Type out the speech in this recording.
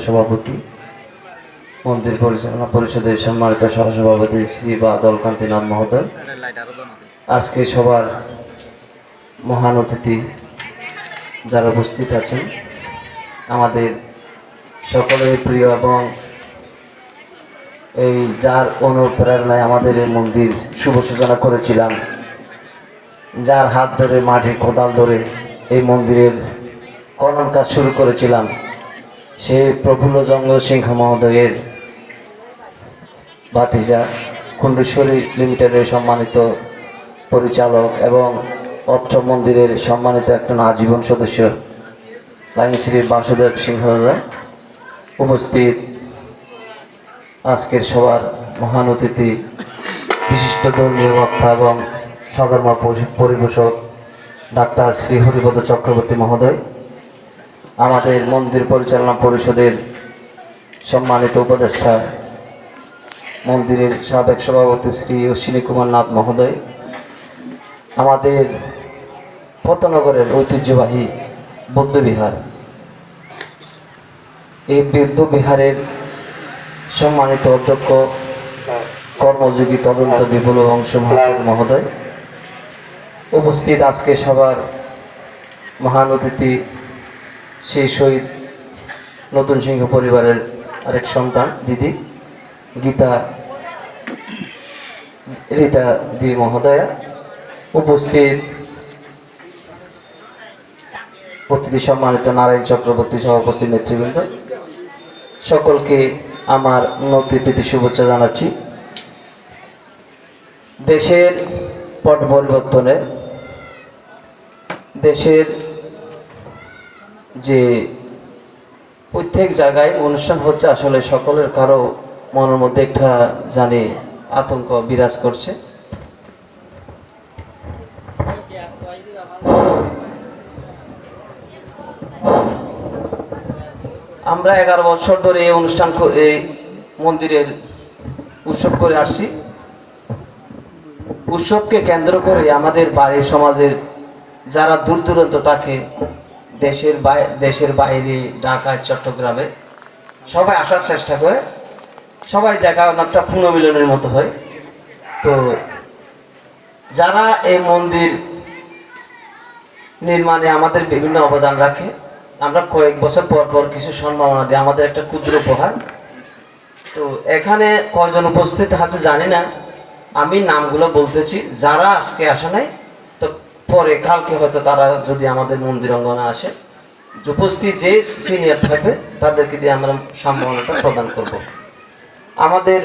সভাপতি, মন্দির পরিচালনা পরিষদের সম্মানিত সহসভাপতি শ্রী বাদল কান্তিনাথ মহোদয়, আজকে সবার মহান অতিথি যারা উপস্থিত আছেন, আমাদের সকলের প্রিয় এবং এই যার অনুপ্রেরণায় আমাদের এই মন্দির শুভ সূচনা করেছিলাম, যার হাত ধরে মাটি কোদাল ধরে এই মন্দিরের খনন কাজ শুরু করেছিলাম, সে প্রফুল্ল জঙ্গল সিংহ মহোদয়ের ভাতিজা, কুণ্ডেশ্বরী লিমিটেডের সম্মানিত পরিচালক এবং অত্র মন্দিরের সম্মানিত একজন আজীবন সদস্য লাইন শ্রী বাসুদেব সিংহ উপস্থিত, আজকের সবার মহান অতিথি বিশিষ্ট ধর্মীয় বক্তা এবং সধর্ম পরিবেশক ডাক্তার শ্রী হরিপদ চক্রবর্তী মহোদয়, আমাদের মন্দির পরিচালনা পরিষদের সম্মানিত উপদেষ্টা মন্দিরের সাবেক সভাপতি শ্রী অশ্বিনী কুমার নাথ মহোদয়, আমাদের পতনগরের ঐতিহ্যবাহী বৌদ্ধবিহার, এই বৌদ্ধবিহারের সম্মানিত অধ্যক্ষ কর্মযোগী তদন্ত বিপুল অংশ মহোদয়, উপস্থিত আজকে সবার মহান অতিথি সেই শহীদ নতুন সিংহ পরিবারের আরেক সন্তান দিদি রীতা দি মহোদয়া, উপস্থিত অতিথি সম্মানিত নারায়ণ চক্রবর্তী সহ উপস্থিত নেতৃবৃন্দ, সকলকে আমার নতুন প্রীতি শুভেচ্ছা জানাচ্ছি। দেশের পট পরিবর্তনে দেশের যে প্রত্যেক জায়গায় অনুষ্ঠান হচ্ছে, আসলে সকলের কারো মনের মধ্যে একটা জানি আতঙ্ক বিরাজ করছে। আমরা 11 বছর ধরে এই অনুষ্ঠান এই মন্দিরের উৎসব করে আসছি। উৎসবকে কেন্দ্র করে আমাদের বাড়ির সমাজের যারা দূর দূরান্ত থাকে, দেশের বাইরে, ঢাকা, চট্টগ্রামে সবাই আসার চেষ্টা করে, সবাই দেখা অনেকটা পুনর্মিলনের মতো হয়। তো যারা এই মন্দির নির্মাণে আমাদের বিভিন্ন অবদান রাখে, আমরা কয়েক বছর পর পর কিছু সম্ভাবনা দিই, আমাদের একটা ক্ষুদ্র উপহার। তো এখানে কয়জন উপস্থিত আছে জানি না, আমি নামগুলো বলতেছি, যারা আজকে আসে নাই তো পরে কালকে হয়তো তারা যদি আমাদের মন্দির অঙ্গনে আসে, উপস্থিত যে সিনিয়র থাকবে তাদেরকে দিয়ে আমরা সম্মাননাটা প্রদান করব। আমাদের